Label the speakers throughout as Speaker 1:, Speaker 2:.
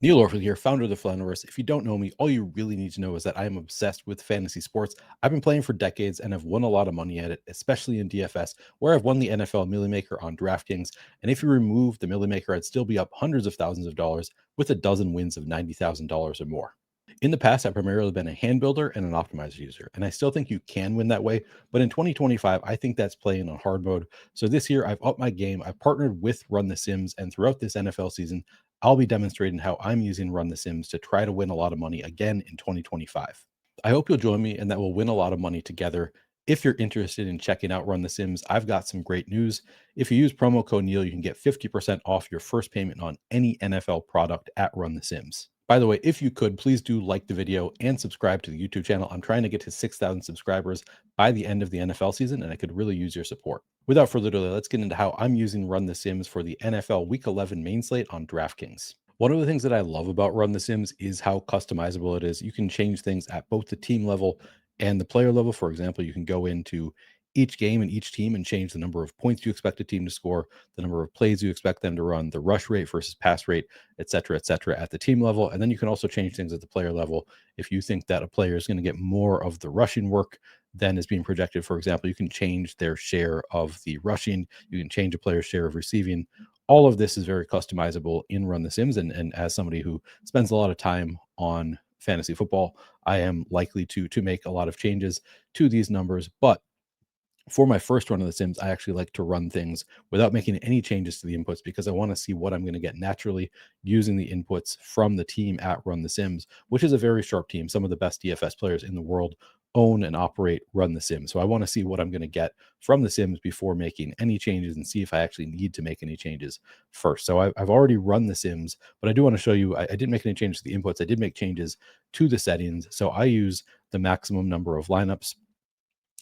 Speaker 1: Neil Orfield here, founder of the Flanniverse. If you don't know me, all you really need to know is that I am obsessed with fantasy sports. I've been playing for decades and have won a lot of money at it, especially in DFS, where I've won the NFL Millie Maker on DraftKings. And if you remove the Millie Maker, I'd still be up hundreds of thousands of dollars with a dozen wins of $90,000 or more. In the past, I've primarily been a hand builder and an optimizer user, and I still think you can win that way. But in 2025, I think that's playing on hard mode. So this year, I've upped my game. I've partnered with Run the Sims, and throughout this NFL season, I'll be demonstrating how I'm using Run the Sims to try to win a lot of money again in 2025. I hope you'll join me and that we'll win a lot of money together. If you're interested in checking out Run the Sims, I've got some great news. If you use promo code Neil, you can get 50% off your first payment on any NFL product at Run the Sims. By the way, if you could, please do like the video and subscribe to the YouTube channel. I'm trying to get to 6,000 subscribers by the end of the NFL season, and I could really use your support. Without further delay, let's get into how I'm using Run the Sims for the NFL Week 11 main slate on DraftKings. One of the things that I love about Run the Sims is how customizable it is. You can change things at both the team level and the player level. For example, you can go into each game and each team and change the number of points you expect a team to score, the number of plays you expect them to run, the rush rate versus pass rate, et cetera, at the team level. And then you can also change things at the player level. If you think that a player is going to get more of the rushing work than is being projected, for example, you can change their share of the rushing. You can change a player's share of receiving. All of this is very customizable in Run the Sims. And as somebody who spends a lot of time on fantasy football, I am likely to make a lot of changes to these numbers. But for my first run of the Sims, I actually like to run things without making any changes to the inputs because I want to see what I'm going to get naturally using the inputs from the team at Run the Sims, which is a very sharp team. Some of the best DFS players in the world own and operate Run the Sims. So I want to see what I'm going to get from the Sims before making any changes and see if I actually need to make any changes first. So I've already run the Sims, but I do want to show you, I didn't make any changes to the inputs. I did make changes to the settings. So I use the maximum number of lineups.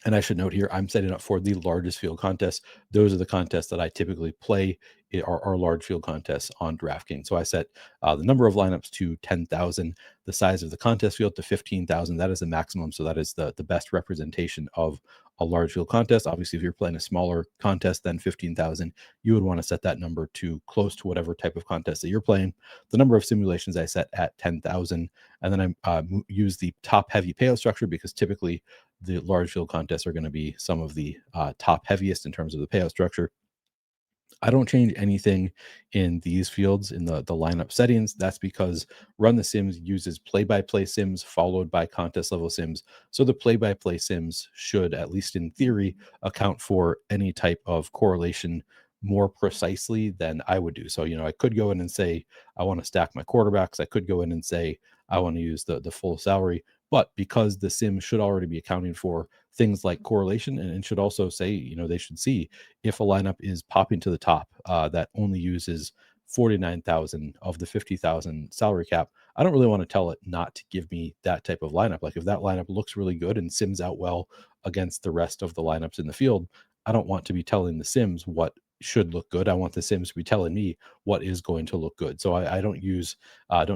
Speaker 1: And I should note here, I'm setting up for the largest field contests. Those are the contests that I typically play are large field contests on DraftKings. So I set the number of lineups to 10,000, the size of the contest field to 15,000. That is the maximum. So that is the best representation of a large field contest. Obviously, if you're playing a smaller contest than 15,000, you would want to set that number to close to whatever type of contest that you're playing. The number of simulations I set at 10,000. And then I use the top heavy payout structure because typically the large field contests are going to be some of the top heaviest in terms of the payout structure. I don't change anything in these fields in the lineup settings. That's because Run the Sims uses play-by-play sims followed by contest level sims. So the play-by-play sims should, at least in theory, account for any type of correlation more precisely than I would do. So, I could go in and say, I want to stack my quarterbacks. I could go in and say, I want to use the full salary. But because the sim should already be accounting for things like correlation and should also say, they should see if a lineup is popping to the top that only uses 49,000 of the 50,000 salary cap, I don't really want to tell it not to give me that type of lineup. Like if that lineup looks really good and sims out well against the rest of the lineups in the field, I don't want to be telling the sims what should look good. I want the sims to be telling me what is going to look good. So I don't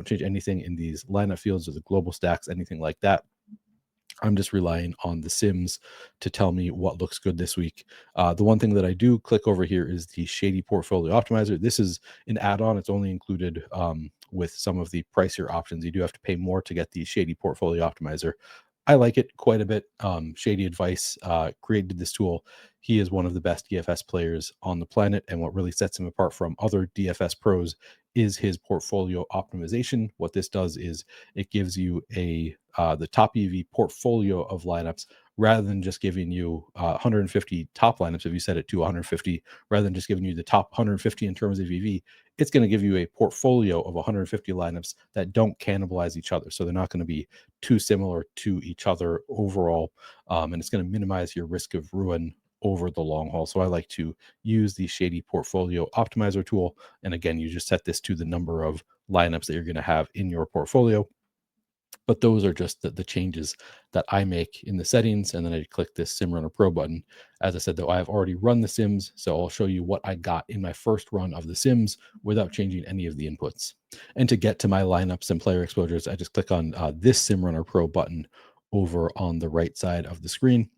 Speaker 1: change anything in these lineup fields or the global stacks, anything like that. I'm just relying on the Sims to tell me what looks good this week. The one thing that I do click over here is the Shady Portfolio Optimizer. This is an add-on. It's only included with some of the pricier options. You do have to pay more to get the Shady Portfolio Optimizer. I like it quite a bit. Shady Advice created this tool. He is one of the best DFS players on the planet, and what really sets him apart from other DFS pros is his portfolio optimization. What this does is it gives you the top EV portfolio of lineups rather than just giving you 150 top lineups. If you set it to 150, rather than just giving you the top 150 in terms of EV, it's going to give you a portfolio of 150 lineups that don't cannibalize each other. So they're not going to be too similar to each other overall. And it's going to minimize your risk of ruin over the long haul. So I like to use the Shady Portfolio Optimizer tool. And again, you just set this to the number of lineups that you're going to have in your portfolio. But those are just the changes that I make in the settings. And then I click this Sim Runner Pro button. As I said, though, I have already run the Sims. So I'll show you what I got in my first run of the Sims without changing any of the inputs. And to get to my lineups and player exposures, I just click on this Sim Runner Pro button over on the right side of the screen.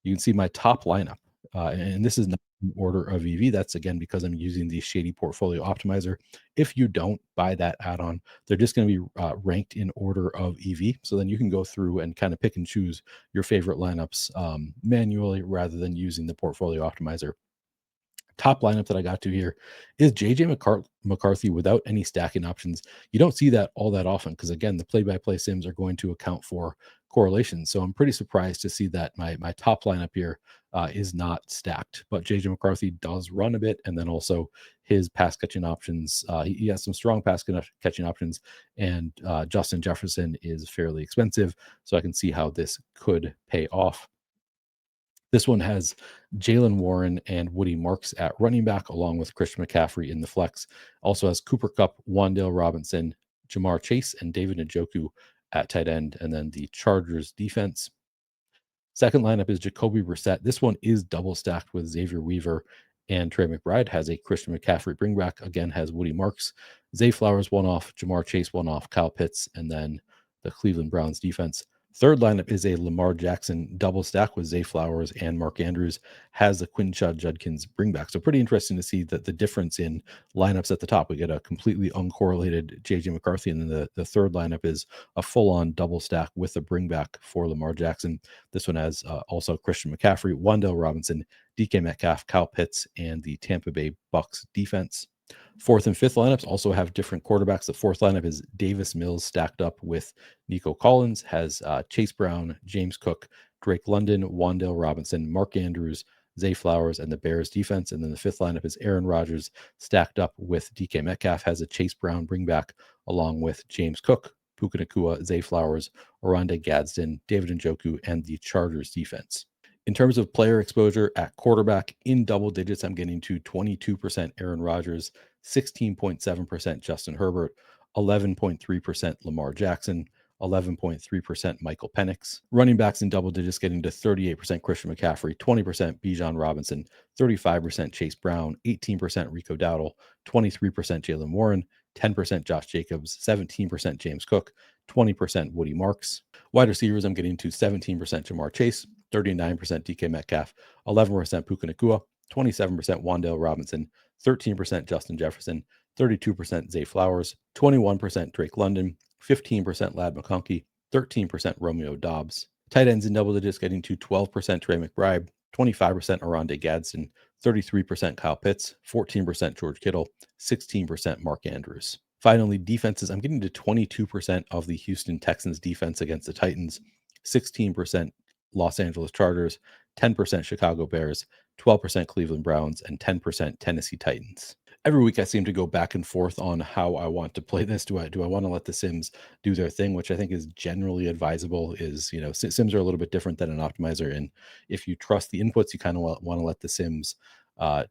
Speaker 1: You can see my top lineup. And this is not in order of EV. That's again because I'm using the Shady Portfolio Optimizer. If you don't buy that add-on, they're just going to be ranked in order of EV. So then you can go through and kind of pick and choose your favorite lineups manually rather than using the Portfolio Optimizer. Top lineup that I got to here is JJ McCarthy without any stacking options. You don't see that all that often because again, the play-by-play sims are going to account for correlation. So I'm pretty surprised to see that my top lineup here is not stacked. But JJ McCarthy does run a bit, and then also his pass catching options. He has some strong catching options, and Justin Jefferson is fairly expensive. So I can see how this could pay off. This one has Jalen Warren and Woody Marks at running back, along with Christian McCaffrey in the flex. Also has Cooper Kupp, Wandale Robinson, Jamar Chase, and David Njoku at tight end. And then the Chargers defense. Second lineup is Jacoby Brissett. This one is double stacked with Xavier Weaver and Trey McBride. Has a Christian McCaffrey bringback. Again, has Woody Marks, Zay Flowers one off, Jamar Chase one off, Kyle Pitts, and then the Cleveland Browns defense. Third lineup is a Lamar Jackson double stack with Zay Flowers and Mark Andrews. Has the Quinshad Judkins bringback. So pretty interesting to see that the difference in lineups at the top. We get a completely uncorrelated JJ McCarthy, and then the third lineup is a full-on double stack with a bringback for Lamar Jackson. This one has also Christian McCaffrey, Wandale Robinson, DK Metcalf, Kyle Pitts, and the Tampa Bay Bucks defense. Fourth and fifth lineups also have different quarterbacks. The fourth lineup is Davis Mills stacked up with Nico Collins, has Chase Brown, James Cook, Drake London, Wandale Robinson, Mark Andrews, Zay Flowers, and the Bears defense. And then the fifth lineup is Aaron Rodgers stacked up with DK Metcalf, has a Chase Brown bringback along with James Cook, Puka Nacua, Zay Flowers, Oronde Gadsden, David Njoku, and the Chargers defense. In terms of player exposure at quarterback in double digits, I'm getting to 22% Aaron Rodgers, 16.7% Justin Herbert, 11.3% Lamar Jackson, 11.3% Michael Penix. Running backs in double digits getting to 38% Christian McCaffrey, 20% Bijan Robinson, 35% Chase Brown, 18% Rico Dowdle, 23% Jalen Warren, 10% Josh Jacobs, 17% James Cook, 20% Woody Marks. Wide receivers, I'm getting to 17% Jamar Chase, 39% DK Metcalf, 11% Puka Nacua, 27% Wandale Robinson, 13% Justin Jefferson, 32% Zay Flowers, 21% Drake London, 15% Lad McConkey, 13% Romeo Dobbs. Tight ends in double digits getting to 12% Trey McBride, 25% Oronde Gadsden, 33% Kyle Pitts, 14% George Kittle, 16% Mark Andrews. Finally, defenses, I'm getting to 22% of the Houston Texans defense against the Titans, 16% Los Angeles Chargers, 10% Chicago Bears, 12% Cleveland Browns, and 10% Tennessee Titans. Every week I seem to go back and forth on how I want to play this. Do I want to let the Sims do their thing, which I think is generally advisable? Is, Sims are a little bit different than an optimizer, and if you trust the inputs, you kind of want to let the Sims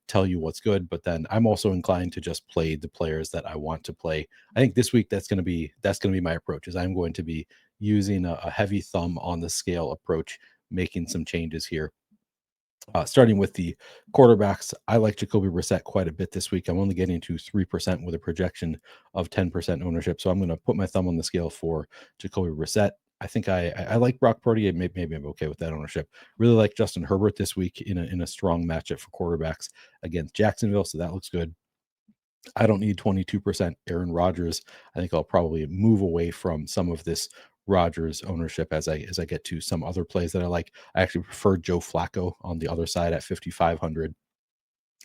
Speaker 1: tell you what's good. But then I'm also inclined to just play the players that I want to play. I think this week that's going to be my approach. Is I'm going to be using a heavy thumb on the scale approach, making some changes here. Starting with the quarterbacks, I like Jacoby Brissett quite a bit this week. I'm only getting to 3% with a projection of 10% ownership. So I'm going to put my thumb on the scale for Jacoby Brissett. I think I like Brock Purdy. Maybe I'm okay with that ownership. Really like Justin Herbert this week in a strong matchup for quarterbacks against Jacksonville. So that looks good. I don't need 22% Aaron Rodgers. I think I'll probably move away from some of this Rodgers ownership as I get to some other plays that I like. I actually prefer Joe Flacco on the other side at 5,500.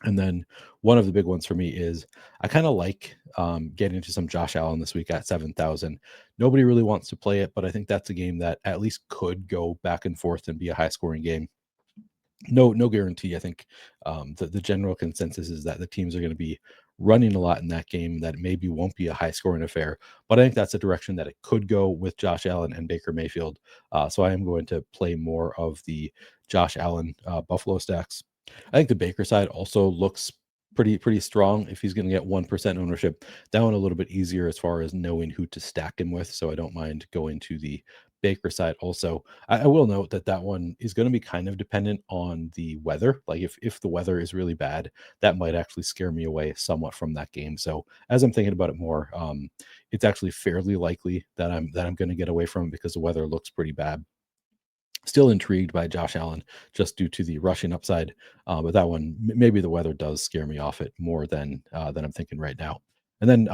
Speaker 1: And then one of the big ones for me is I kind of like getting into some Josh Allen this week at 7,000. Nobody really wants to play it, but I think that's a game that at least could go back and forth and be a high scoring game. No guarantee. I think the general consensus is that the teams are going to be running a lot in that game, that maybe won't be a high scoring affair, but I think that's a direction that it could go with Josh Allen and Baker Mayfield. So I am going to play more of the Josh Allen Buffalo stacks. I think the Baker side also looks pretty strong. If he's going to get 1% ownership, that one a little bit easier as far as knowing who to stack him with. So I don't mind going to the Baker side also. I will note that one is going to be kind of dependent on the weather. Like if the weather is really bad, that might actually scare me away somewhat from that game. So as I'm thinking about it more, it's actually fairly likely that I'm going to get away from it because the weather looks pretty bad. Still intrigued by Josh Allen just due to the rushing upside, but that one maybe the weather does scare me off it more than I'm thinking right now. And then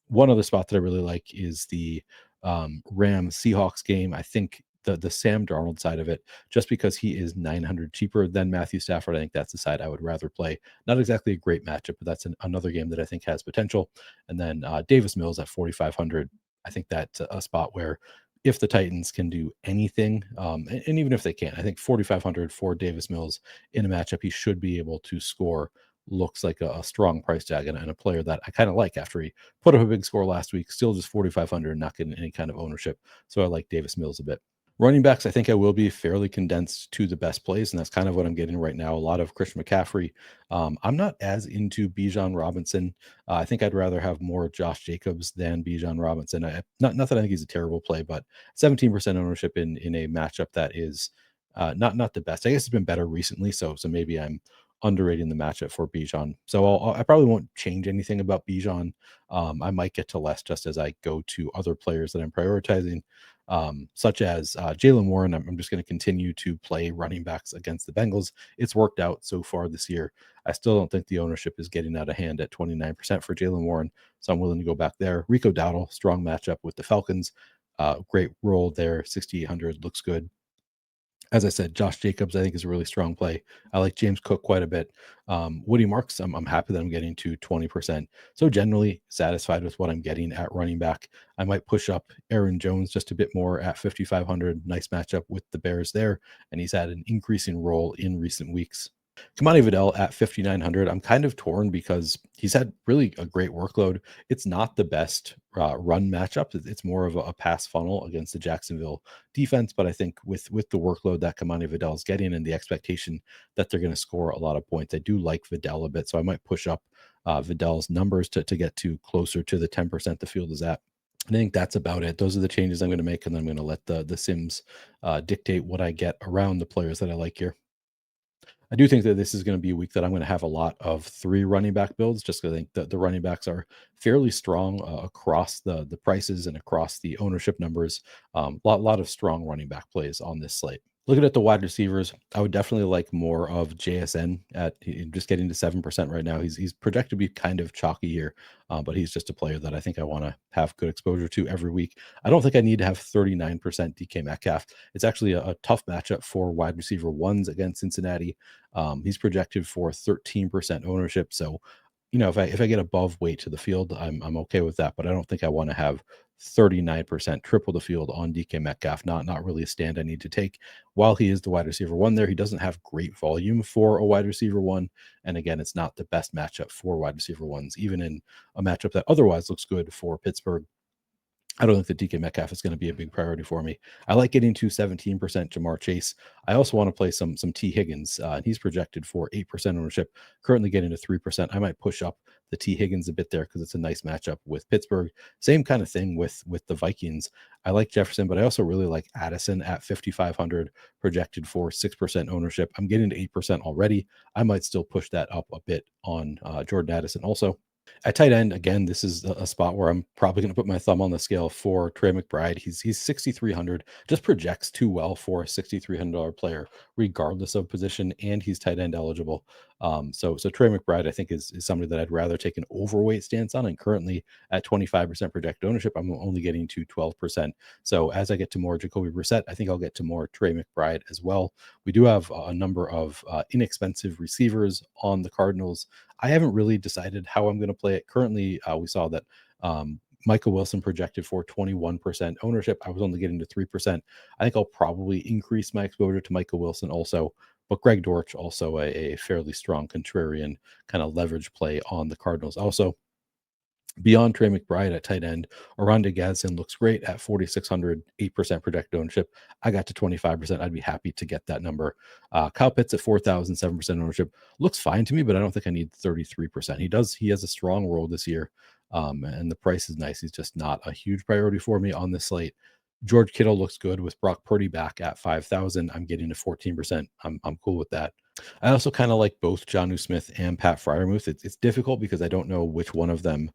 Speaker 1: one other spot that I really like is the Rams Seahawks game. I think the Sam Darnold side of it, just because he is 900 cheaper than Matthew Stafford, I think that's the side I would rather play. Not exactly a great matchup, but that's another game that I think has potential. And then Davis Mills at 4,500. I think that's a spot where if the Titans can do anything, and even if they can't, I think 4,500 for Davis Mills in a matchup he should be able to score looks like a strong price tag and a player that I kind of like after he put up a big score last week, still just 4,500, not getting any kind of ownership. So I like Davis Mills a bit. Running backs, I think I will be fairly condensed to the best plays, and that's kind of what I'm getting right now. A lot of Christian McCaffrey. I'm not as into Bijan Robinson. I think I'd rather have more Josh Jacobs than Bijan Robinson. Not that I think he's a terrible play, but 17% ownership in a matchup that is not the best. I guess it's been better recently, so maybe I'm underrating the matchup for Bijan. So I probably won't change anything about Bijan. I might get to less just as I go to other players that I'm prioritizing, such as Jalen Warren. I'm just going to continue to play running backs against the Bengals. It's worked out so far this year. I still don't think the ownership is getting out of hand at 29% for Jalen Warren, so I'm willing to go back there. Rico Dowdle, strong matchup with the Falcons. Great role there. 6,800 looks good. As I said, Josh Jacobs, I think, is a really strong play. I like James Cook quite a bit. Woody Marks, I'm happy that I'm getting to 20%. So generally satisfied with what I'm getting at running back. I might push up Aaron Jones just a bit more at 5,500. Nice matchup with the Bears there. And he's had an increasing role in recent weeks. Kamani Vidal at 5,900. I'm kind of torn because he's had really a great workload. It's not the best run matchup. It's more of a pass funnel against the Jacksonville defense. But I think with the workload that Kamani Vidal is getting and the expectation that they're going to score a lot of points, I do like Vidal a bit. So I might push up Vidal's numbers to get to closer to the 10% the field is at. And I think that's about it. Those are the changes I'm going to make, and then I'm going to let the Sims dictate what I get around the players that I like here. I do think that this is going to be a week that I'm going to have a lot of 3 running back builds, just because I think the running backs are fairly strong across the prices and across the ownership numbers. Lot of strong running back plays on this slate. Looking at the wide receivers, I would definitely like more of JSN at just getting to 7% right now. He's projected to be kind of chalky here, but he's just a player that I think I want to have good exposure to every week. I don't think I need to have 39% DK Metcalf. It's actually a tough matchup for wide receiver ones against Cincinnati. He's projected for 13% ownership. So, if I get above weight to the field, I'm okay with that. But I don't think I want to have 39% triple the field on DK Metcalf. Not really a stand I need to take. While he is the wide receiver one there, he doesn't have great volume for a wide receiver one. And again, it's not the best matchup for wide receiver ones, even in a matchup that otherwise looks good for Pittsburgh. I don't think that DK Metcalf is going to be a big priority for me. I like getting to 17% Jamar Chase. I also want to play some T Higgins. He's projected for 8% ownership, currently getting to 3%. I might push up the T Higgins a bit there because it's a nice matchup with Pittsburgh. Same kind of thing with the Vikings. I like Jefferson, but I also really like Addison at 5,500, projected for 6% ownership. I'm getting to 8% already. I might still push that up a bit on Jordan Addison also. At tight end, again, this is a spot where I'm probably going to put my thumb on the scale for Trey McBride. He's 6,300, just projects too well for a $6,300 player, regardless of position, and he's tight end eligible. So Trey McBride, I think, is somebody that I'd rather take an overweight stance on. And currently at 25% projected ownership, I'm only getting to 12%. So as I get to more Jacoby Brissett, I think I'll get to more Trey McBride as well. We do have a number of inexpensive receivers on the Cardinals. I haven't really decided how I'm going to play it. Currently, we saw that Michael Wilson projected for 21% ownership. I was only getting to 3%. I think I'll probably increase my exposure to Michael Wilson also. But Greg Dortch, also a fairly strong contrarian kind of leverage play on the Cardinals. Also, beyond Trey McBride at tight end, Oronde Gadsden looks great at 4,600, 8% projected ownership. I got to 25%. I'd be happy to get that number. Kyle Pitts at 4,000, 7% ownership looks fine to me, but I don't think I need 33%. He has a strong role this year, and the price is nice. He's just not a huge priority for me on this slate. George Kittle looks good with Brock Purdy back at 5,000. I'm getting to 14%. I'm cool with that. I also kind of like both Jonnu Smith and Pat Fryermuth. It's difficult because I don't know which one of them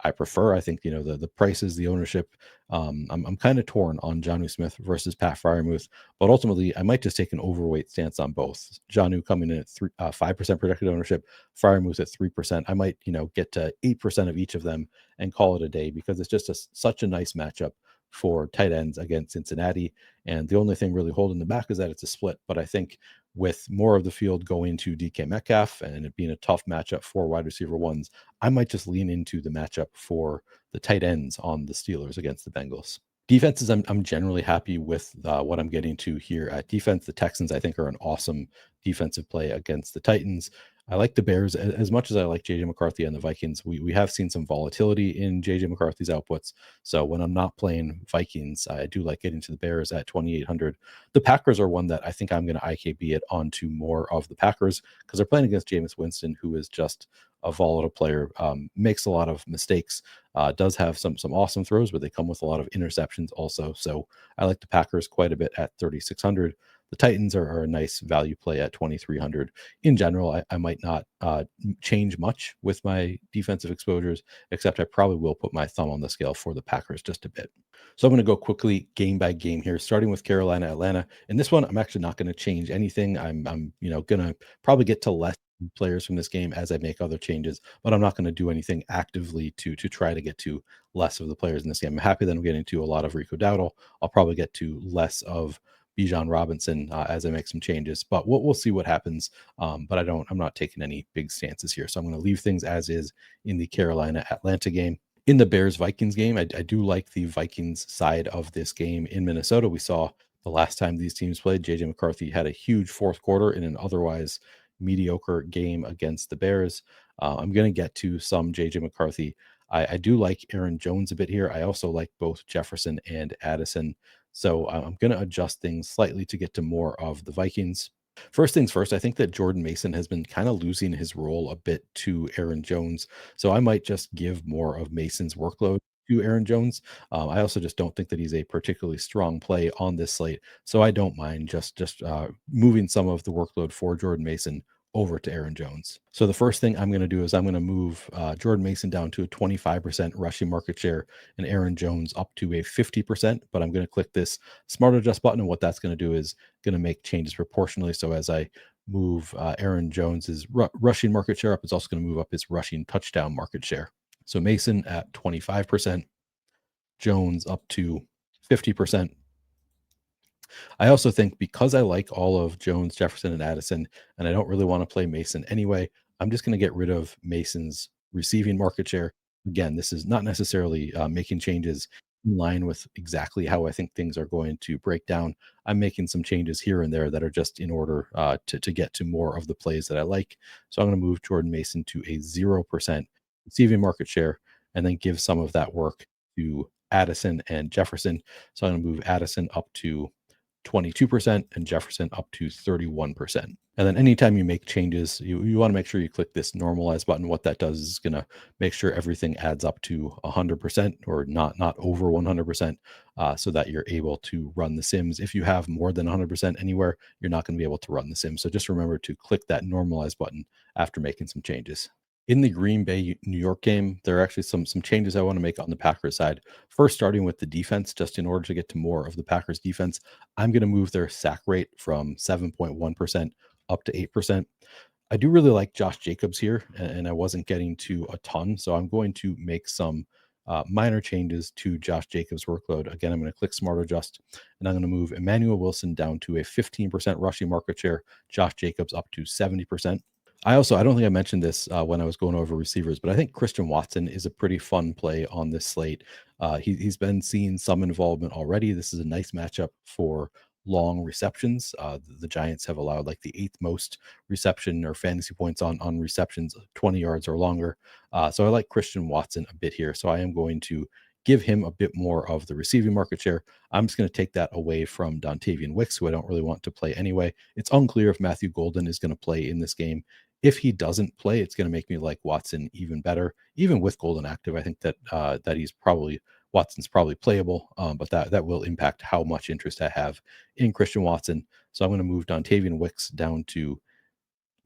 Speaker 1: I prefer. I think, the prices, the ownership. I'm kind of torn on Jonnu Smith versus Pat Fryermuth, but ultimately I might just take an overweight stance on both. Jonnu coming in at 5% projected ownership, Fryermuth at 3%. I might, get to 8% of each of them and call it a day because it's just such a nice matchup for tight ends against Cincinnati. And the only thing really holding them back is that it's a split. But I think with more of the field going to DK Metcalf and it being a tough matchup for wide receiver ones, I might just lean into the matchup for the tight ends on the Steelers against the Bengals. Defenses, I'm generally happy with what I'm getting to here at defense. The Texans, I think, are an awesome defensive play against the Titans. I like the Bears as much as I like JJ McCarthy and the Vikings. We have seen some volatility in JJ McCarthy's outputs. So when I'm not playing Vikings, I do like getting to the Bears at 2,800. The Packers are one that I think I'm going to IKB it onto more of the Packers because they're playing against Jameis Winston, who is just a volatile player, makes a lot of mistakes, does have some awesome throws, but they come with a lot of interceptions also. So I like the Packers quite a bit at 3,600. The Titans are a nice value play at 2,300. In general, I might not change much with my defensive exposures, except I probably will put my thumb on the scale for the Packers just a bit. So I'm going to go quickly game by game here, starting with Carolina, Atlanta. And this one, I'm actually not going to change anything. I'm going to probably get to less players from this game as I make other changes, but I'm not going to do anything actively to try to get to less of the players in this game. I'm happy that I'm getting to a lot of Rico Dowdle. I'll probably get to less of Bijan Robinson as I make some changes, but we'll see what happens. But I'm not taking any big stances here. So I'm going to leave things as is in the Carolina Atlanta game. In the Bears Vikings game, I do like the Vikings side of this game in Minnesota. We saw the last time these teams played, JJ McCarthy had a huge fourth quarter in an otherwise mediocre game against the Bears. I'm going to get to some JJ McCarthy. I do like Aaron Jones a bit here. I also like both Jefferson and Addison. So I'm going to adjust things slightly to get to more of the Vikings. First things first, I think that Jordan Mason has been kind of losing his role a bit to Aaron Jones. So I might just give more of Mason's workload to Aaron Jones. I also just don't think that he's a particularly strong play on this slate. So I don't mind just moving some of the workload for Jordan Mason over to Aaron Jones. So the first thing I'm going to do is I'm going to move Jordan Mason down to a 25% rushing market share and Aaron Jones up to a 50%. But I'm going to click this smart adjust button. And what that's going to do is going to make changes proportionally. So as I move Aaron Jones's rushing market share up, it's also going to move up his rushing touchdown market share. So Mason at 25%, Jones up to 50%. I also think because I like all of Jones, Jefferson, and Addison, and I don't really want to play Mason anyway, I'm just going to get rid of Mason's receiving market share. Again, this is not necessarily making changes in line with exactly how I think things are going to break down. I'm making some changes here and there that are just in order to get to more of the plays that I like. So I'm going to move Jordan Mason to a 0% receiving market share and then give some of that work to Addison and Jefferson. So I'm going to move Addison up to 22% and Jefferson up to 31%. And then anytime you make changes, you want to make sure you click this normalize button. What that does is going to make sure everything adds up to 100% or not over 100%, so that you're able to run the sims. If you have more than 100% anywhere, you're not going to be able to run the sim. So just remember to click that normalize button after making some changes. In the Green Bay New York game, there are actually some changes I want to make on the Packers side. First, starting with the defense, just in order to get to more of the Packers defense, I'm going to move their sack rate from 7.1% up to 8%. I do really like Josh Jacobs here, and I wasn't getting to a ton. So I'm going to make some minor changes to Josh Jacobs' workload. Again, I'm going to click Smart Adjust, and I'm going to move Emmanuel Wilson down to a 15% rushing market share, Josh Jacobs up to 70%. I don't think I mentioned this when I was going over receivers, but I think Christian Watson is a pretty fun play on this slate. He's been seeing some involvement already. This is a nice matchup for long receptions. The Giants have allowed like the eighth most reception or fantasy points on receptions, 20 yards or longer. So I like Christian Watson a bit here. So I am going to give him a bit more of the receiving market share. I'm just going to take that away from Dontavian Wicks, who I don't really want to play anyway. It's unclear if Matthew Golden is going to play in this game. If he doesn't play, it's going to make me like Watson even better. Even with Golden active, I think that Watson's probably playable, but that will impact how much interest I have in Christian Watson. So I'm going to move Dontavian Wicks down to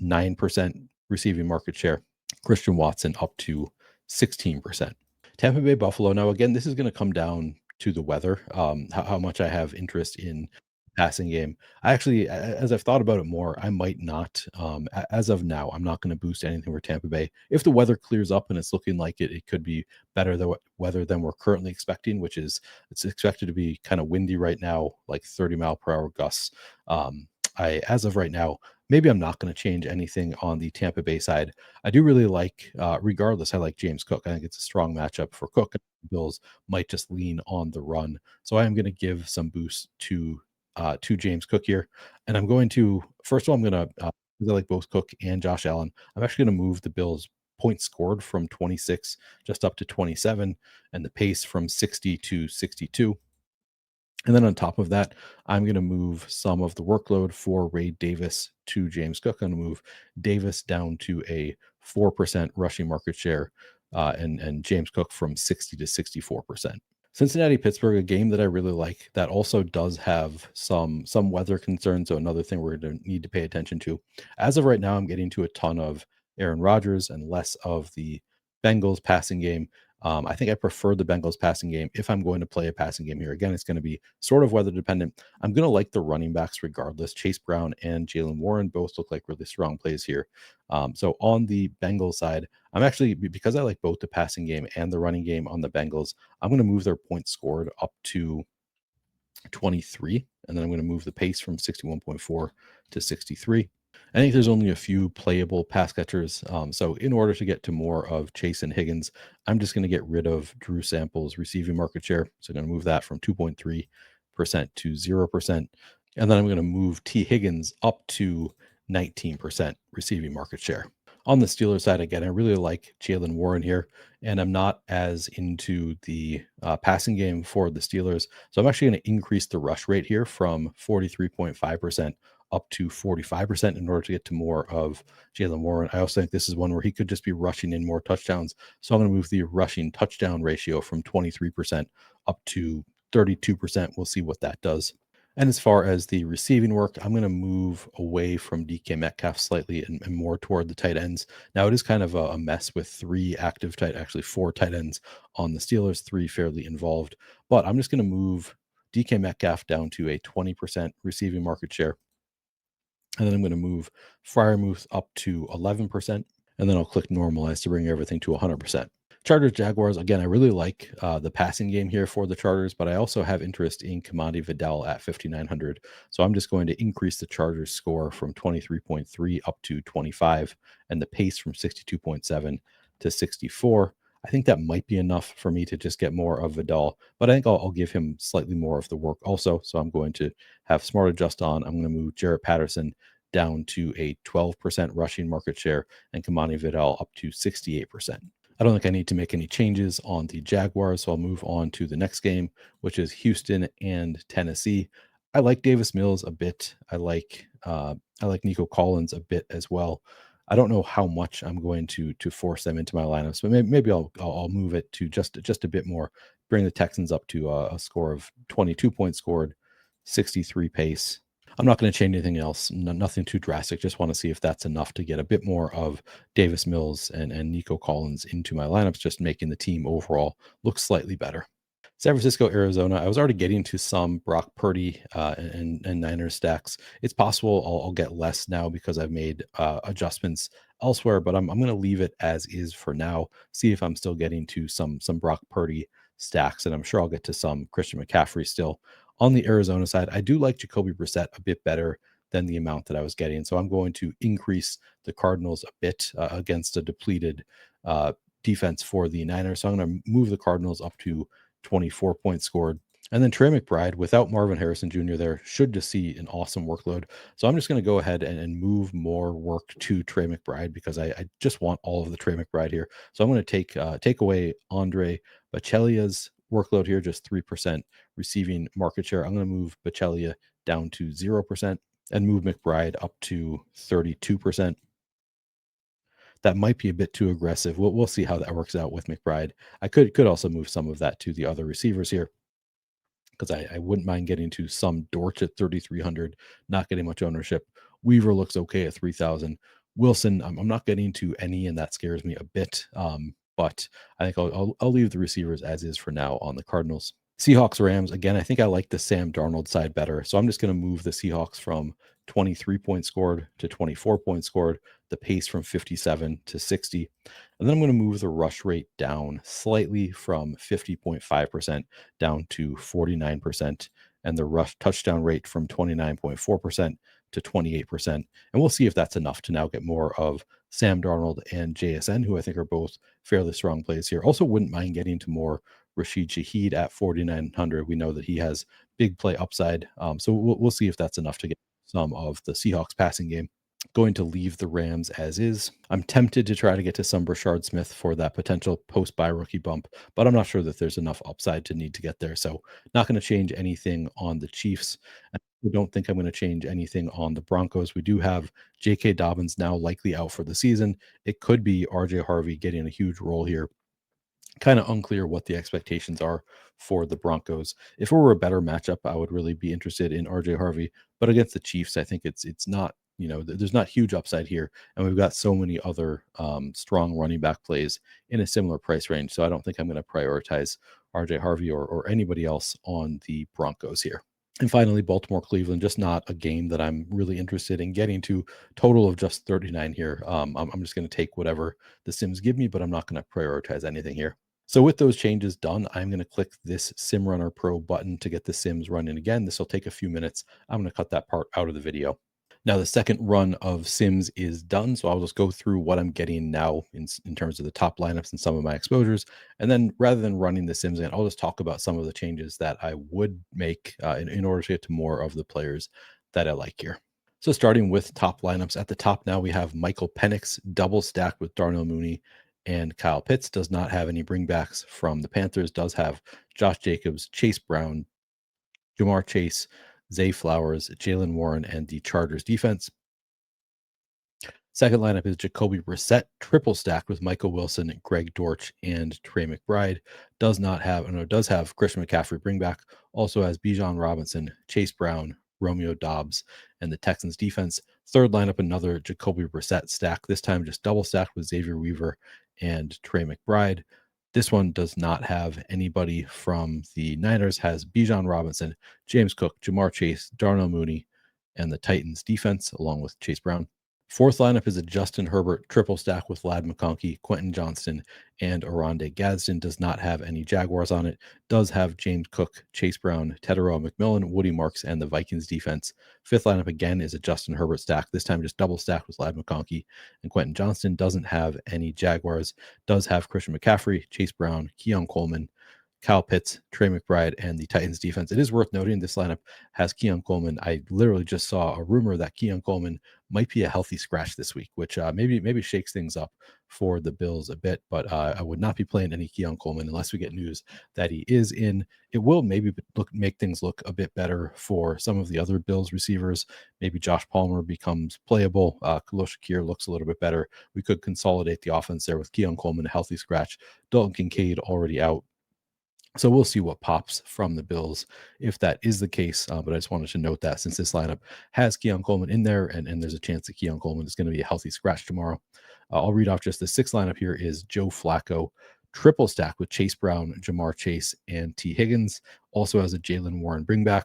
Speaker 1: 9% receiving market share, Christian Watson up to 16%. Tampa Bay Buffalo. Now, again, this is going to come down to the weather, how much I have interest in passing game. I actually, as I've thought about it more, I might not. As of now, I'm not going to boost anything for Tampa Bay. If the weather clears up and it's looking like it could be better than weather than we're currently expecting, which is it's expected to be kind of windy right now, like 30-mile-per-hour gusts. As of right now, maybe I'm not going to change anything on the Tampa Bay side. I do really like, regardless, I like James Cook. I think it's a strong matchup for Cook. Bills might just lean on the run. So I am going to give some boost to James Cook here. And I'm going to, first of all, I'm going to, 'cause I like both Cook and Josh Allen. I'm actually going to move the Bills' points scored from 26 just up to 27 and the pace from 60 to 62. And then on top of that, I'm going to move some of the workload for Ray Davis to James Cook. I'm going to move Davis down to a 4% rushing market share, and James Cook from 60 to 64%. Cincinnati Pittsburgh, a game that I really like that also does have some weather concerns. So another thing we're going to need to pay attention to. As of right now, I'm getting to a ton of Aaron Rodgers and less of the Bengals passing game. I think I prefer the Bengals passing game if I'm going to play a passing game here. Again, it's going to be sort of weather dependent. I'm going to like the running backs regardless. Chase Brown and Jalen Warren both look like really strong plays here. So on the Bengals side, I'm actually, because I like both the passing game and the running game on the Bengals, I'm going to move their points scored up to 23, and then I'm going to move the pace from 61.4 to 63. I think there's only a few playable pass catchers. So in order to get to more of Chase and Higgins, I'm just going to get rid of Drew Sample's receiving market share. So I'm going to move that from 2.3% to 0%. And then I'm going to move T. Higgins up to 19% receiving market share. On the Steelers side, again, I really like Jalen Warren here, and I'm not as into the passing game for the Steelers. So I'm actually going to increase the rush rate here from 43.5% up to 45% in order to get to more of Jalen Warren. I also think this is one where he could just be rushing in more touchdowns. So I'm going to move the rushing touchdown ratio from 23% up to 32%. We'll see what that does. And as far as the receiving work, I'm going to move away from DK Metcalf slightly and more toward the tight ends. Now, it is kind of a mess with actually four tight ends on the Steelers, three fairly involved. But I'm just going to move DK Metcalf down to a 20% receiving market share. And then I'm going to move Fryermuth up to 11%. And then I'll click normalize to bring everything to 100%. Chargers Jaguars, again, I really like the passing game here for the Chargers, but I also have interest in Kamani Vidal at 5,900. So I'm just going to increase the Chargers score from 23.3 up to 25 and the pace from 62.7 to 64. I think that might be enough for me to just get more of Vidal, but I think I'll give him slightly more of the work also. So I'm going to have Smart Adjust on. I'm going to move Jarrett Patterson down to a 12% rushing market share and Kamani Vidal up to 68%. I don't think I need to make any changes on the Jaguars, so I'll move on to the next game, which is Houston and Tennessee. I like Davis Mills a bit. I like Nico Collins a bit as well. I don't know how much I'm going to force them into my lineups, but maybe I'll move it to just a bit more. Bring the Texans up to a score of 22 points scored, 63 pace. I'm not going to change anything else. Nothing too drastic. Just want to see if that's enough to get a bit more of Davis Mills and Nico Collins into my lineups, just making the team overall look slightly better. San Francisco, Arizona. I was already getting to some Brock Purdy and Niners stacks. It's possible I'll get less now because I've made adjustments elsewhere, but I'm going to leave it as is for now. See if I'm still getting to some Brock Purdy stacks, and I'm sure I'll get to some Christian McCaffrey still. On the Arizona side, I do like Jacoby Brissett a bit better than the amount that I was getting, so I'm going to increase the Cardinals a bit against a depleted defense for the Niners. So I'm going to move the Cardinals up to 24 points scored. And then Trey McBride, without Marvin Harrison Jr. there, should just see an awesome workload. So I'm just going to go ahead and move more work to Trey McBride because I just want all of the Trey McBride here. So I'm going to take away Andre Bacelia's workload here, just 3% receiving market share. I'm going to move Bacelia down to 0% and move McBride up to 32%. That might be a bit too aggressive. We'll see how that works out with McBride. I could also move some of that to the other receivers here because I wouldn't mind getting to some Dortch at 3,300, not getting much ownership. Weaver looks okay at 3,000. Wilson, I'm not getting to any, and that scares me a bit. but I think I'll leave the receivers as is for now on the Cardinals. Seahawks Rams, again, I think I like the Sam Darnold side better. So I'm just going to move the Seahawks from 23 points scored to 24 points scored, the pace from 57 to 60. And then I'm going to move the rush rate down slightly from 50.5% down to 49%, and the rush touchdown rate from 29.4% to 28%. And we'll see if that's enough to now get more of Sam Darnold and JSN, who I think are both fairly strong plays here. Also, wouldn't mind getting to more Rashid Shaheed at 4,900. We know that he has big play upside. So we'll see if that's enough to get some of the Seahawks passing game. Going to leave the Rams as is. I'm tempted to try to get to some Brashard Smith for that potential post-buy rookie bump, but I'm not sure that there's enough upside to need to get there. So not going to change anything on the Chiefs. I don't think I'm going to change anything on the Broncos. We do have J.K. Dobbins now likely out for the season. It could be R.J. Harvey getting a huge role here. Kind of unclear what the expectations are for the Broncos. If it were a better matchup, I would really be interested in RJ Harvey. But against the Chiefs, I think it's not, there's not huge upside here. And we've got so many other strong running back plays in a similar price range. So I don't think I'm going to prioritize RJ Harvey or anybody else on the Broncos here. And finally, Baltimore Cleveland, just not a game that I'm really interested in getting to. Total of just 39 here. I'm just going to take whatever the Sims give me, but I'm not going to prioritize anything here. So with those changes done, I'm going to click this SimRunner Pro button to get the Sims running again. This will take a few minutes. I'm going to cut that part out of the video. Now the second run of Sims is done, so I'll just go through what I'm getting now in terms of the top lineups and some of my exposures. And then rather than running the Sims in, I'll just talk about some of the changes that I would make in order to get to more of the players that I like here. So starting with top lineups, at the top now we have Michael Penix double stacked with Darnell Mooney and Kyle Pitts. Does not have any bringbacks from the Panthers, does have Josh Jacobs, Chase Brown, Jamar Chase, Zay Flowers, Jalen Warren, and the Chargers defense. Second lineup is Jacoby Brissett, triple stacked with Michael Wilson, Greg Dortch, and Trey McBride. Does have Christian McCaffrey bringback. Also has Bijan Robinson, Chase Brown, Romeo Dobbs, and the Texans defense. Third lineup, another Jacoby Brissett stack. This time just double stacked with Xavier Weaver and Trey McBride. This one does not have anybody from the Niners. Has Bijan Robinson, James Cook, Jamar Chase, Darnell Mooney, and the Titans defense, along with Chase Brown. Fourth lineup is a Justin Herbert triple stack with Lad McConkey, Quentin Johnston, and Oronde Gadsden. Does not have any Jaguars on it. Does have James Cook, Chase Brown, Teteroa McMillan, Woody Marks, and the Vikings defense. Fifth lineup again is a Justin Herbert stack. This time just double stacked with Lad McConkey and Quentin Johnston. Doesn't have any Jaguars. Does have Christian McCaffrey, Chase Brown, Keon Coleman, Kyle Pitts, Trey McBride, and the Titans defense. It is worth noting this lineup has Keon Coleman. I literally just saw a rumor that Keon Coleman might be a healthy scratch this week, which maybe shakes things up for the Bills a bit. But I would not be playing any Keon Coleman unless we get news that he is in. It will maybe make things look a bit better for some of the other Bills receivers. Maybe Josh Palmer becomes playable. Khalil Shakir looks a little bit better. We could consolidate the offense there with Keon Coleman, a healthy scratch. Dalton Kincaid already out. So we'll see what pops from the Bills if that is the case. But I just wanted to note that since this lineup has Keon Coleman in there, and there's a chance that Keon Coleman is going to be a healthy scratch tomorrow. I'll read off just the sixth lineup here is Joe Flacco, triple stack with Chase Brown, Jamar Chase, and T. Higgins. Also has a Jalen Warren bringback,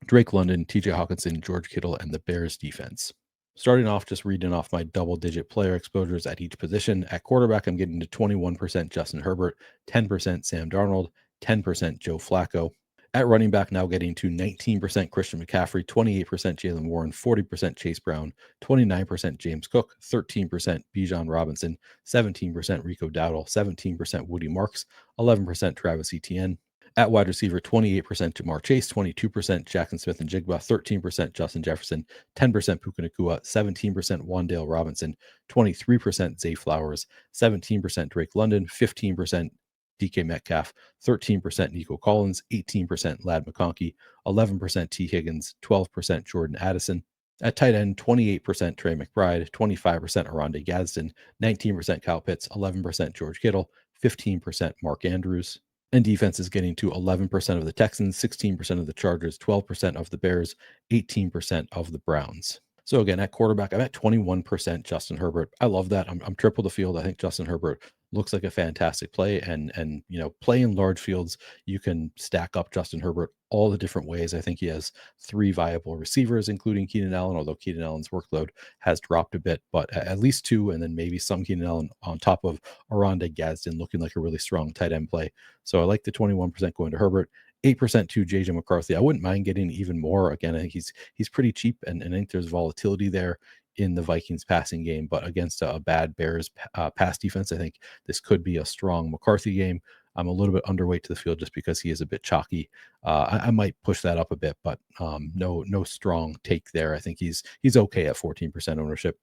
Speaker 1: Drake London, TJ Hawkinson, George Kittle, and the Bears defense. Starting off, just reading off my double-digit player exposures at each position. At quarterback, I'm getting to 21% Justin Herbert, 10% Sam Darnold, 10% Joe Flacco. At running back, now getting to 19% Christian McCaffrey, 28% Jalen Warren, 40% Chase Brown, 29% James Cook, 13% Bijan Robinson, 17% Rico Dowdle, 17% Woody Marks, 11% Travis Etienne. At wide receiver, 28% Jamar Chase, 22% Jackson Smith and Jigba, 13% Justin Jefferson, 10% Puka Nacua, 17% Wandale Robinson, 23% Zay Flowers, 17% Drake London, 15% DK Metcalf, 13% Nico Collins, 18% Lad McConkey, 11% T. Higgins, 12% Jordan Addison. At tight end, 28% Trey McBride, 25% Oronde Gadsden, 19% Kyle Pitts, 11% George Kittle, 15% Mark Andrews. And defense is getting to 11% of the Texans, 16% of the Chargers, 12% of the Bears, 18% of the Browns. So again, at quarterback, I'm at 21% Justin Herbert. I love that. I'm triple the field. I think Justin Herbert looks like a fantastic play. And play in large fields, you can stack up Justin Herbert all the different ways. I think he has three viable receivers, including Keenan Allen, although Keenan Allen's workload has dropped a bit, but at least two, and then maybe some Keenan Allen on top of Aronde Gadsden looking like a really strong tight end play. So I like the 21% going to Herbert. 8% to JJ McCarthy. I wouldn't mind getting even more. Again, I think he's pretty cheap, and I think there's volatility there in the Vikings passing game, but against a bad Bears pass defense, I think this could be a strong McCarthy game. I'm a little bit underweight to the field just because he is a bit chalky. I might push that up a bit, but no strong take there. I think he's okay at 14% ownership.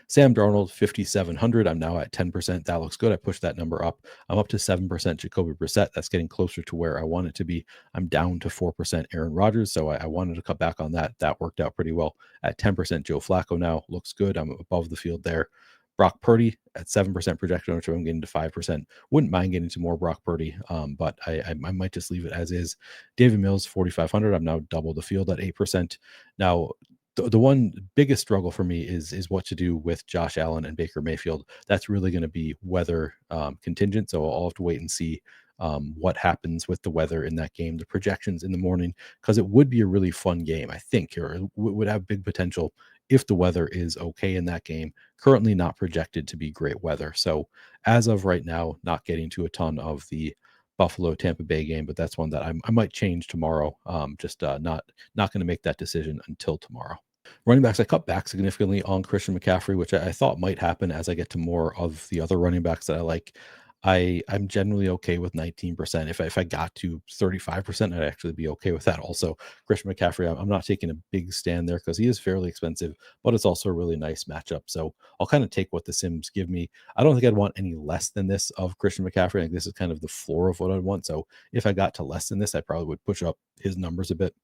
Speaker 1: Sam Darnold, 5,700. I'm now at 10%. That looks good. I pushed that number up. I'm up to 7% Jacoby Brissett. That's getting closer to where I want it to be. I'm down to 4% Aaron Rodgers. So I wanted to cut back on that. That worked out pretty well. At 10% Joe Flacco now. Looks good. I'm above the field there. Brock Purdy at 7% projected ownership. I'm getting to 5%. Wouldn't mind getting to more Brock Purdy, but I might just leave it as is. David Mills, 4,500. I'm now double the field at 8%. Now, the one biggest struggle for me is what to do with Josh Allen and Baker Mayfield. That's really going to be weather contingent. So I'll have to wait and see what happens with the weather in that game, the projections in the morning, because it would be a really fun game, I think, or would have big potential if the weather is okay in that game. Currently not projected to be great weather. So as of right now, not getting to a ton of the Buffalo Tampa Bay game, but that's one that I might change tomorrow. Just not going to make that decision until tomorrow. Running backs, I cut back significantly on Christian McCaffrey, which I thought might happen as I get to more of the other running backs that I like. I'm generally okay with 19%. If I got to 35%, I'd actually be okay with that. Also, Christian McCaffrey, I'm not taking a big stand there because he is fairly expensive, but it's also a really nice matchup. So I'll kind of take what the Sims give me. I don't think I'd want any less than this of Christian McCaffrey. I think this is kind of the floor of what I'd want. So if I got to less than this, I probably would push up his numbers a bit.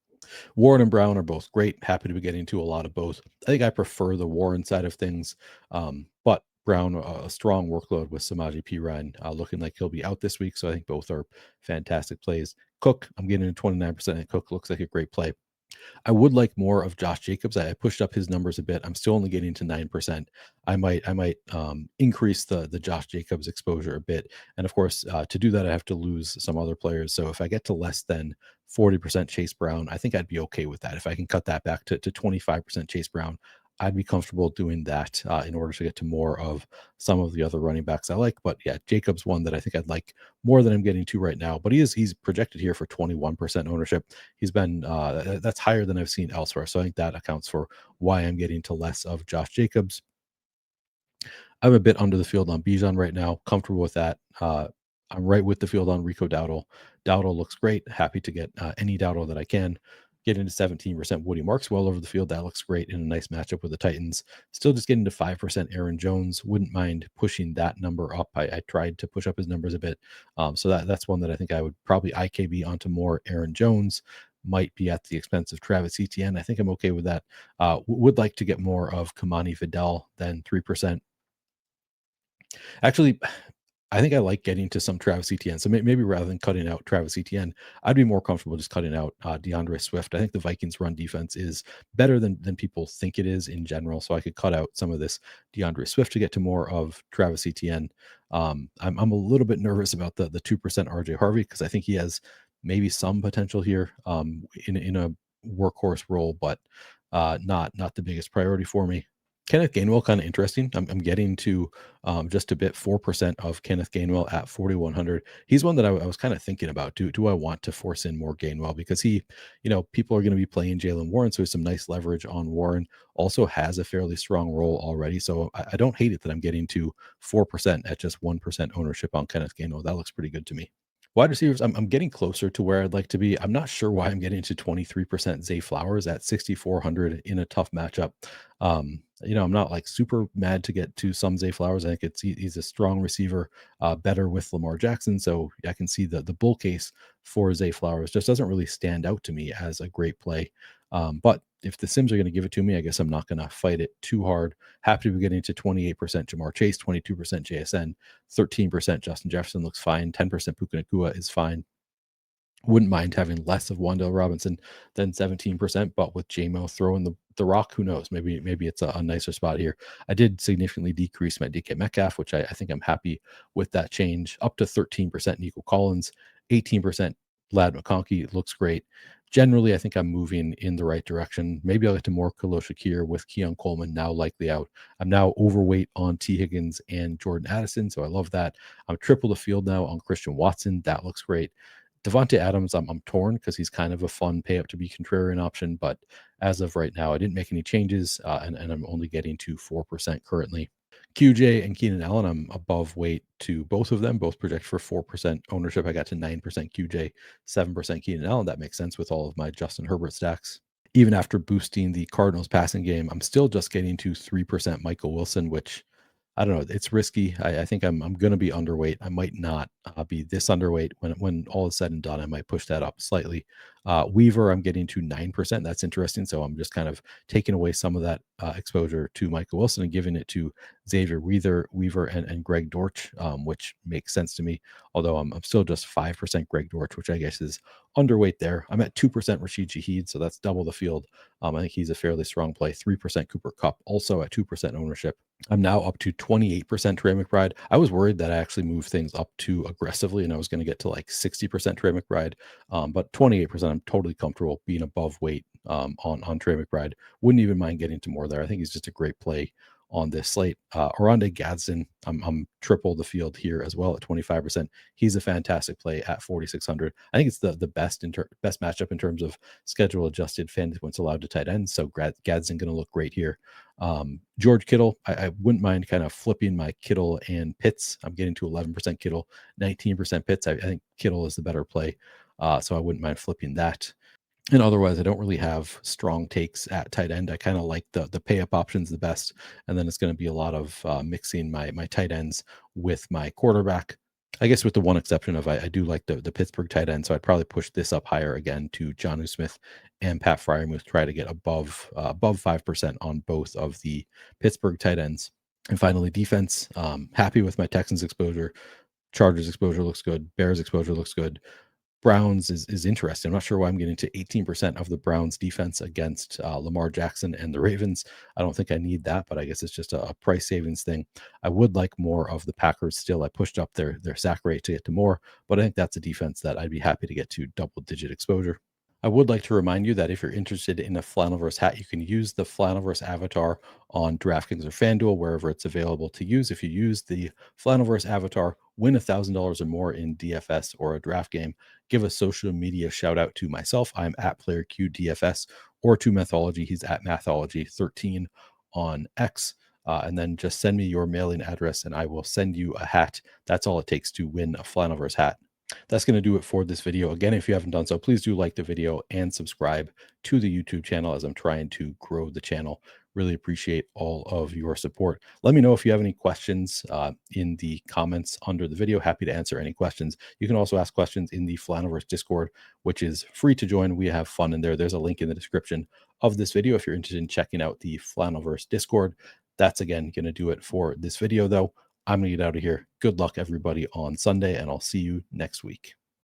Speaker 1: Warren and Brown are both great. Happy to be getting to a lot of both. I think I prefer the Warren side of things, but Brown, a strong workload with Samaje Perine looking like he'll be out this week. So I think both are fantastic plays. Cook, I'm getting a 29%. And Cook looks like a great play. I would like more of Josh Jacobs. I pushed up his numbers a bit. I'm still only getting to 9%. I might increase the Josh Jacobs exposure a bit. And of course, to do that, I have to lose some other players. So if I get to less than 40% Chase Brown, I think I'd be okay with that. If I can cut that back to 25% Chase Brown, I'd be comfortable doing that in order to get to more of some of the other running backs I like. But yeah, Jacobs one that I think I'd like more than I'm getting to right now. But he's projected here for 21% ownership. He's been that's higher than I've seen elsewhere. So I think that accounts for why I'm getting to less of Josh Jacobs. I'm a bit under the field on Bijan right now. Comfortable with that. I'm right with the field on Rico Dowdle. Dowdle looks great. Happy to get any Dowdle that I can. Get into 17% Woody Marks well over the field. That looks great in a nice matchup with the Titans. Still just getting to 5% Aaron Jones. Wouldn't mind pushing that number up. I tried to push up his numbers a bit. So that's one that I think I would probably IKB onto more Aaron Jones. Might be at the expense of Travis Etienne. I think I'm okay with that. Would like to get more of Kamani Vidal than 3%. Actually, I think I like getting to some Travis Etienne. So maybe rather than cutting out Travis Etienne, I'd be more comfortable just cutting out DeAndre Swift. I think the Vikings run defense is better than people think it is in general. So I could cut out some of this DeAndre Swift to get to more of Travis Etienne. I'm a little bit nervous about the 2% RJ Harvey because I think he has maybe some potential here in a workhorse role, but not the biggest priority for me. Kenneth Gainwell, kind of interesting. I'm getting to just a bit 4% of Kenneth Gainwell at 4,100. He's one that I was kind of thinking about. Do I want to force in more Gainwell because people are going to be playing Jalen Warren, so there's some nice leverage on Warren. Also has a fairly strong role already, so I don't hate it that I'm getting to 4% at just 1% ownership on Kenneth Gainwell. That looks pretty good to me. Wide receivers, I'm getting closer to where I'd like to be. I'm not sure why I'm getting to 23% Zay Flowers at 6,400 in a tough matchup. I'm not like super mad to get to some Zay Flowers. I think he's a strong receiver, better with Lamar Jackson. So I can see the bull case for Zay Flowers just doesn't really stand out to me as a great play. But if the Sims are going to give it to me, I guess I'm not going to fight it too hard. Happy to be getting to 28% Jamar Chase, 22% JSN, 13% Justin Jefferson looks fine, 10% Puka Nacua is fine. Wouldn't mind having less of Wandale Robinson than 17%, but with JMO throwing the rock, who knows? Maybe it's a nicer spot here. I did significantly decrease my DK Metcalf, which I think I'm happy with that change, up to 13% Nico Collins, 18% Lad McConkey. Looks great. Generally, I think I'm moving in the right direction. Maybe I'll get to more Khalil Shakir with Keon Coleman now likely out. I'm now overweight on T. Higgins and Jordan Addison, so I love that. I'm triple the field now on Christian Watson. That looks great. Devontae Adams, I'm torn because he's kind of a fun pay up to be contrarian option, but as of right now, I didn't make any changes, and I'm only getting to 4% currently. QJ and Keenan Allen, I'm above weight to both of them, both project for 4% ownership. I got to 9% QJ, 7% Keenan Allen. That makes sense with all of my Justin Herbert stacks. Even after boosting the Cardinals passing game, I'm still just getting to 3% Michael Wilson, which I don't know. It's risky. I think I'm going to be underweight. I might not be this underweight when all is said and done. I might push that up slightly. Weaver, I'm getting to 9%. That's interesting. So I'm just kind of taking away some of that exposure to Michael Wilson and giving it to Xavier Weaver and Greg Dortch, which makes sense to me. Although I'm still just 5% Greg Dortch, which I guess is underweight there. I'm at 2% Rashid Shaheed, so that's double the field. I think he's a fairly strong play. 3% Cooper Kupp, also at 2% ownership. I'm now up to 28% Trey McBride. I was worried that I actually moved things up too aggressively and I was going to get to like 60% Trey McBride. But 28%, I'm totally comfortable being above weight on Trey McBride. Wouldn't even mind getting to more there. I think he's just a great play on this slate. Oronde Gadsden, I'm triple the field here as well at 25%. He's a fantastic play at 4,600. I think it's the best best matchup in terms of schedule adjusted fantasy points allowed to tight ends. So Gadsden going to look great here. George Kittle, I wouldn't mind kind of flipping my Kittle and Pitts. I'm getting to 11% Kittle, 19% Pitts. I think Kittle is the better play. So I wouldn't mind flipping that. And otherwise, I don't really have strong takes at tight end. I kind of like the pay up options the best, and then it's going to be a lot of mixing my tight ends with my quarterback. I guess with the one exception of I do like the Pittsburgh tight end, so I'd probably push this up higher again to Jonnu Smith and Pat Fryermuth. Try to get above 5% on both of the Pittsburgh tight ends. And finally, defense. Happy with my Texans exposure. Chargers exposure looks good. Bears exposure looks good. Browns is interesting. I'm not sure why I'm getting to 18% of the Browns defense against Lamar Jackson and the Ravens. I don't think I need that, but I guess it's just a price savings thing. I would like more of the Packers still. I pushed up their sack rate to get to more, but I think that's a defense that I'd be happy to get to double-digit exposure. I would like to remind you that if you're interested in a Flannelverse hat, you can use the Flannelverse avatar on DraftKings or FanDuel, wherever it's available to use. If you use the Flannelverse avatar, win $1,000 or more in DFS or a draft game. Give a social media shout out to myself. I'm at PlayerQDFS, or to Mathology. He's at Mathology13 on X. And then just send me your mailing address and I will send you a hat. That's all it takes to win a Flannelverse hat. That's going to do it for this video. Again, if you haven't done so, please do like the video and subscribe to the YouTube channel as I'm trying to grow the channel. Really appreciate all of your support. Let me know if you have any questions in the comments under the video. Happy to answer any questions. You can also ask questions in the Flannelverse Discord, which is free to join. We have fun in there. There's a link in the description of this video if you're interested in checking out the Flannelverse Discord. That's, again, going to do it for this video, though. I'm going to get out of here. Good luck, everybody, on Sunday, and I'll see you next week.